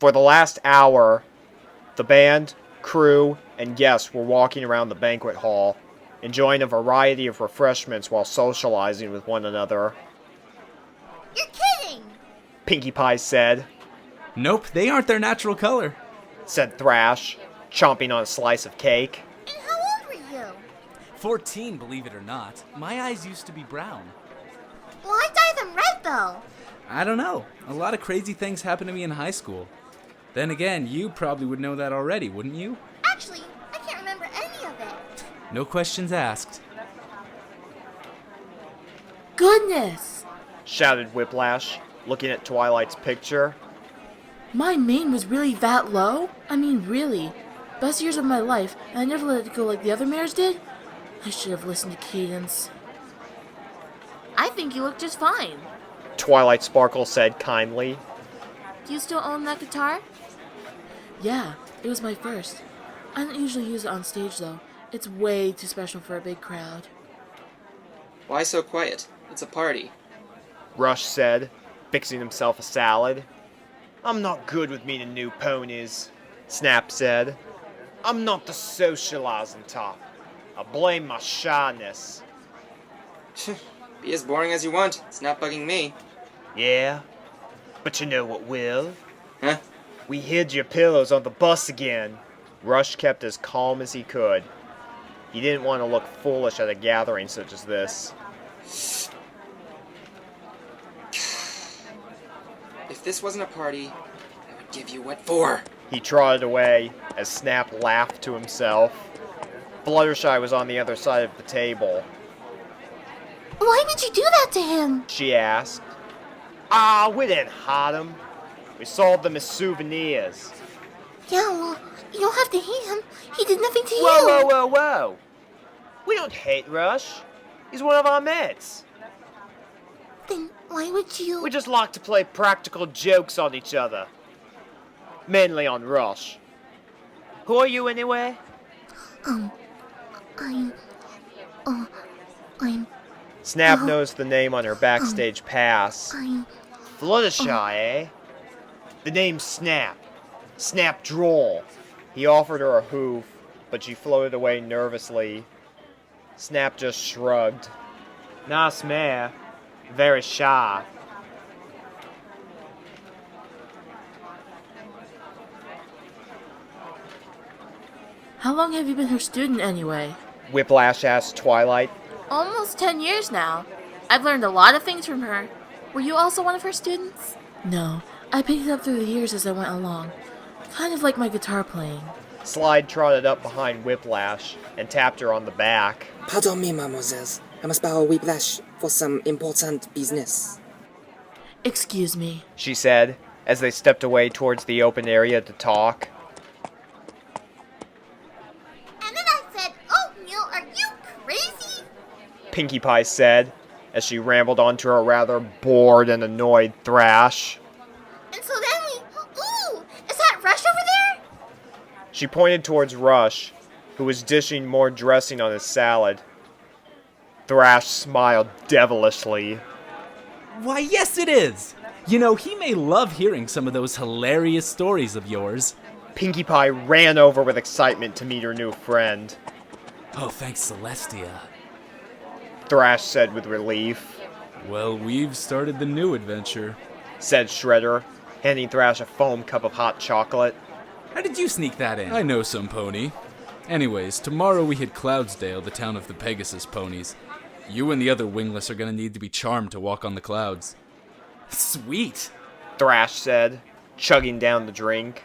For the last hour, the band, crew, and guests were walking around the banquet hall, enjoying a variety of refreshments while socializing with one another. You're kidding! Pinkie Pie said. Nope, they aren't their natural color, said Thrash, chomping on a slice of cake. And how old were you? 14, believe it or not. My eyes used to be brown. Well, I dyed them red, though. I don't know. A lot of crazy things happened to me in high school. Then again, you probably would know that already, wouldn't you? Actually, I can't remember any of it. No questions asked. Goodness! Shouted Whiplash, looking at Twilight's picture. My mane was really that low? I mean, really. Best years of my life, and I never let it go like the other mares did? I should have listened to Cadence. I think you look just fine. Twilight Sparkle said kindly. Do you still own that guitar? Yeah, it was my first. I don't usually use it on stage, though. It's way too special for a big crowd. Why so quiet? It's a party. Rush said, fixing himself a salad. I'm not good with meeting new ponies, Snap said. I'm not the socializing type. I blame my shyness. Be as boring as you want. It's not bugging me. Yeah? But you know what will? Huh? We hid your pillows on the bus again. Rush kept as calm as he could. He didn't want to look foolish at a gathering such as this. If this wasn't a party, I would give you what for. He trotted away as Snap laughed to himself. Fluttershy was on the other side of the table. Why did you do that to him? She asked. We didn't hide him. We sold them as souvenirs. Yeah, well, you don't have to hate him. He did nothing to Whoa, you. whoa, whoa, whoa. We don't hate Rush. He's one of our mates. Then why would you... We just like to play practical jokes on each other. Mainly on Rush. Who are you anyway? I'm... Snap knows the name on her backstage pass. I'm... Fluttershy, eh? The name's Snap. Snap Droll. He offered her a hoof, but she floated away nervously. Snap just shrugged. Nice mare. Very shy. How long have you been her student anyway? Whiplash asked Twilight. Almost 10 years now. I've learned a lot of things from her. Were you also one of her students? No, I picked it up through the years as I went along. Kind of like my guitar playing. Slide trotted up behind Whiplash and tapped her on the back. Pardon me, mademoiselle. I must borrow Whiplash for some important business. Excuse me. She said, as they stepped away towards the open area to talk. And then I said, oatmeal, are you crazy? Pinkie Pie said, as she rambled on to a rather bored and annoyed Thrash. And so then we... Ooh, is that Rush over there? She pointed towards Rush, who was dishing more dressing on his salad. Thrash smiled devilishly. Why, yes it is! You know, he may love hearing some of those hilarious stories of yours. Pinkie Pie ran over with excitement to meet her new friend. Oh, thanks, Celestia. Thrash said with relief. Well, we've started the new adventure, said Shredder, handing Thrash a foam cup of hot chocolate. How did you sneak that in? I know some pony. Anyways, tomorrow we hit Cloudsdale, the town of the Pegasus ponies. You and the other wingless are gonna need to be charmed to walk on the clouds. Sweet, Thrash said, chugging down the drink.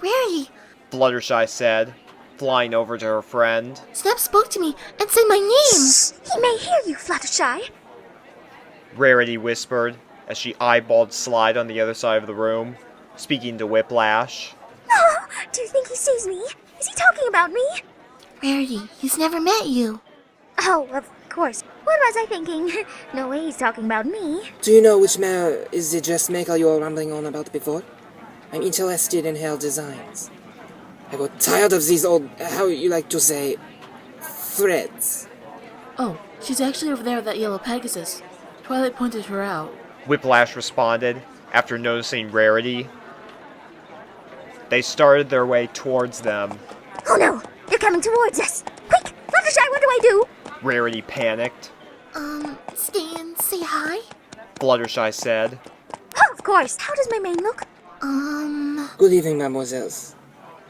Rarity, Fluttershy said, flying over to her friend. Snap spoke to me and said my name. He may hear you, Fluttershy. Rarity whispered, as she eyeballed Slide on the other side of the room, speaking to Whiplash. Oh, do you think he sees me? Is he talking about me? Rarity, he's never met you. Oh, of course. What was I thinking? No way he's talking about me. Do you know which mare is the dressmaker you were rambling on about before? I'm interested in her designs. I got tired of these old, how you like to say, threads. Oh, she's actually over there with that yellow Pegasus. Twilight pointed her out. Whiplash responded, after noticing Rarity. They started their way towards them. Oh no, they're coming towards us. Quick, Fluttershy, what do I do? Rarity panicked. Stay and say hi? Fluttershy said. Oh, of course. How does my mane look? Good evening, mademoiselles.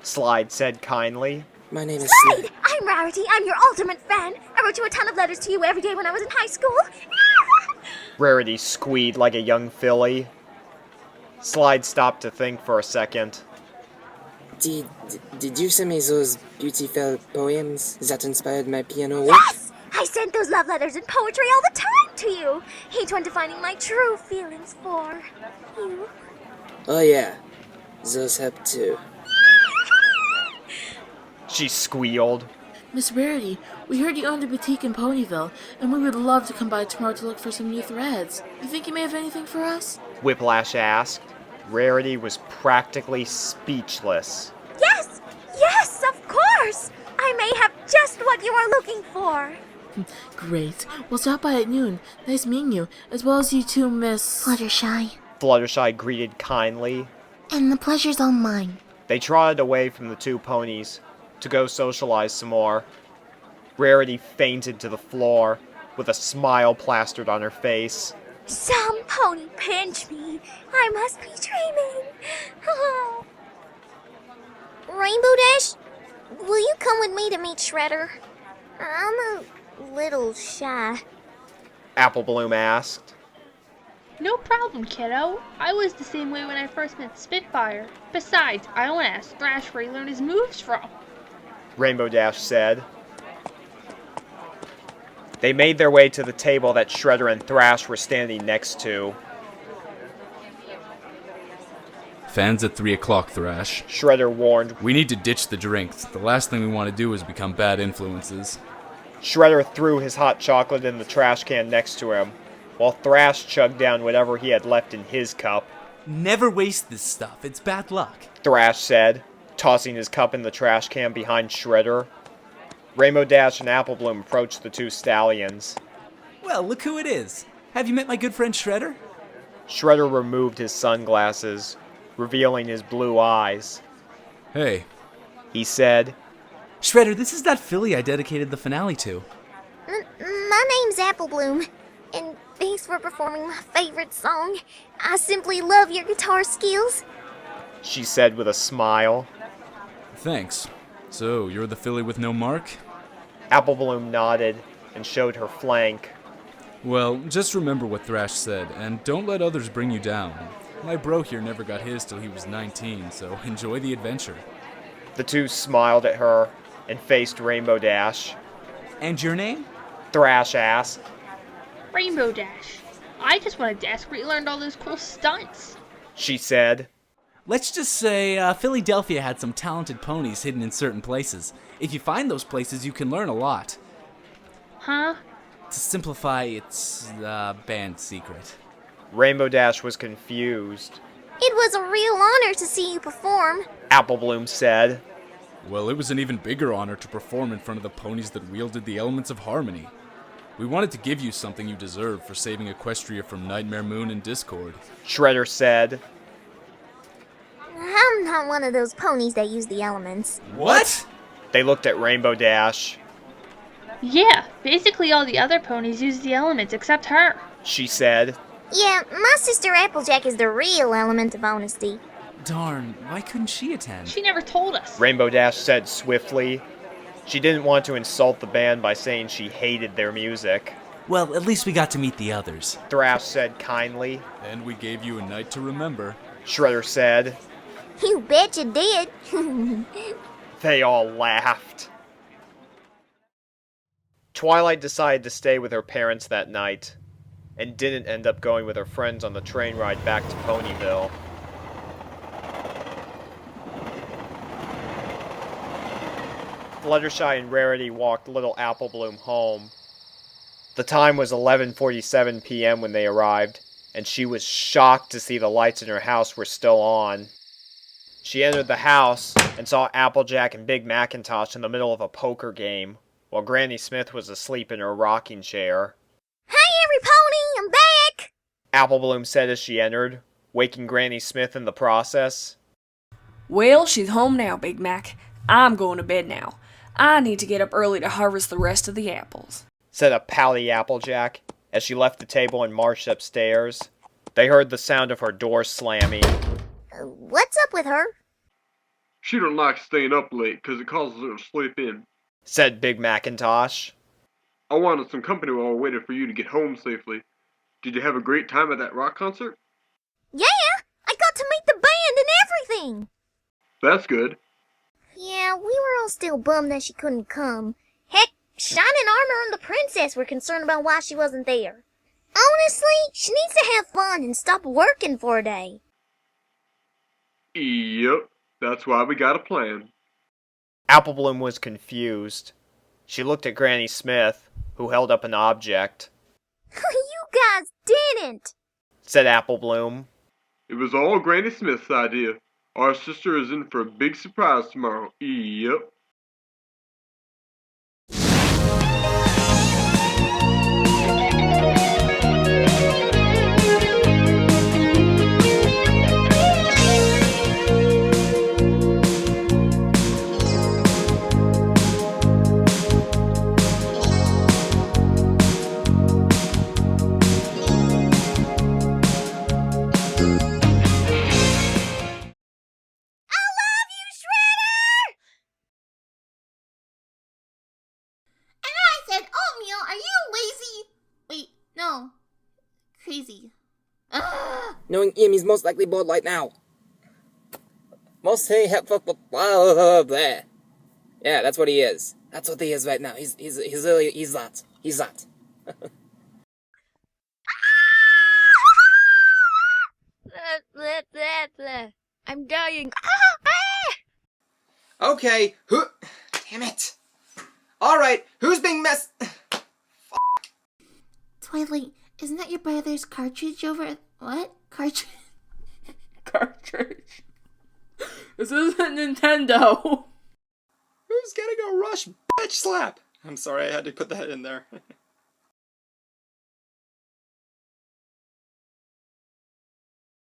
Slide said kindly. My name is Slide! I'm Rarity. I'm your ultimate fan. I wrote you a ton of letters to you every day when I was in high school. Rarity squeaked like a young filly. Slide stopped to think for a second. Did you send me those beautiful poems that inspired my piano work? Yes! I sent those love letters and poetry all the time to you. Each one defining my true feelings for you. Oh yeah, those help too. She squealed. Miss Rarity, we heard you owned a boutique in Ponyville, and we would love to come by tomorrow to look for some new threads. You think you may have anything for us? Whiplash asked. Rarity was practically speechless. Yes! Yes, of course! I may have just what you are looking for. Great. We'll stop by at noon. Nice meeting you, as well as you two, Miss... Fluttershy. Fluttershy greeted kindly. And the pleasure's all mine. They trotted away from the two ponies to go socialize some more. Rarity fainted to the floor with a smile plastered on her face. Some pony pinch me. I must be dreaming. Oh. Rainbow Dash, will you come with me to meet Shredder? I'm a little shy. Applebloom asked. No problem, kiddo. I was the same way when I first met Spitfire. Besides, I want to ask Thrash where he learned his moves from. Rainbow Dash said. They made their way to the table that Shredder and Thrash were standing next to. Fans at 3 o'clock, Thrash. Shredder warned. We need to ditch the drinks. The last thing we want to do is become bad influences. Shredder threw his hot chocolate in the trash can next to him, while Thrash chugged down whatever he had left in his cup. Never waste this stuff. It's bad luck. Thrash said, tossing his cup in the trash can behind Shredder. Rainbow Dash and Applebloom approached the two stallions. Well, look who it is. Have you met my good friend Shredder? Shredder removed his sunglasses, revealing his blue eyes. Hey. He said, Shredder, this is that filly I dedicated the finale to. My name's Applebloom, and thanks for performing my favorite song. I simply love your guitar skills. She said with a smile. Thanks. So, you're the filly with no mark? Applebloom nodded and showed her flank. Well, just remember what Thrash said, and don't let others bring you down. My bro here never got his till he was 19, so enjoy the adventure. The two smiled at her and faced Rainbow Dash. And your name? Thrash asked. Rainbow Dash. I just wanted to ask where you learned all those cool stunts. She said. Let's just say Philadelphia had some talented ponies hidden in certain places. If you find those places, you can learn a lot. Huh? To simplify, it's a band secret. Rainbow Dash was confused. It was a real honor to see you perform. Applebloom said. Well, it was an even bigger honor to perform in front of the ponies that wielded the elements of harmony. We wanted to give you something you deserve for saving Equestria from Nightmare Moon and Discord. Shredder said. I'm not one of those ponies that use the elements. What? They looked at Rainbow Dash. Yeah, basically all the other ponies use the elements except her. She said. Yeah, my sister Applejack is the real element of honesty. Darn, why couldn't she attend? She never told us. Rainbow Dash said swiftly. She didn't want to insult the band by saying she hated their music. Well, at least we got to meet the others. Thrash said kindly. And we gave you a night to remember. Shredder said. You bet you did. They all laughed. Twilight decided to stay with her parents that night, and didn't end up going with her friends on the train ride back to Ponyville. Fluttershy and Rarity walked little Applebloom home. The time was 11:47 p.m. when they arrived, and she was shocked to see the lights in her house were still on. She entered the house and saw Applejack and Big Macintosh in the middle of a poker game, while Granny Smith was asleep in her rocking chair. Hey, every pony, I'm back! Applebloom said as she entered, waking Granny Smith in the process. Well, she's home now, Big Mac. I'm going to bed now. I need to get up early to harvest the rest of the apples, Said a pouty Applejack as she left the table and marched upstairs. They heard the sound of her door slamming. What's up with her? She don't like staying up late 'cause it causes her to sleep in, Said Big Macintosh. I wanted some company while I waited for you to get home safely. Did you have a great time at that rock concert? Yeah, I got to meet the band and everything. That's good. Yeah, we were all still bummed that she couldn't come. Heck, Shining Armor and the Princess were concerned about why she wasn't there. Honestly, she needs to have fun and stop working for a day. Yep, that's why we got a plan. Applebloom was confused. She looked at Granny Smith, who held up an object. You guys didn't! Said Applebloom. It was all Granny Smith's idea. Our sister is in for a big surprise tomorrow. Yep. No. Crazy. Knowing him, he's most likely bored right now. Mostly helpful, blah, blah, blah, blah. Yeah, that's what he is. That's what he is right now. He's really, he's that. He's that. I'm dying. Okay, who... Damn it. Alright, who's being Twilight, isn't that your brother's cartridge over... What? Cartridge? Cartridge. This isn't Nintendo. Who's gonna go rush bitch slap? I'm sorry, I had to put that in there.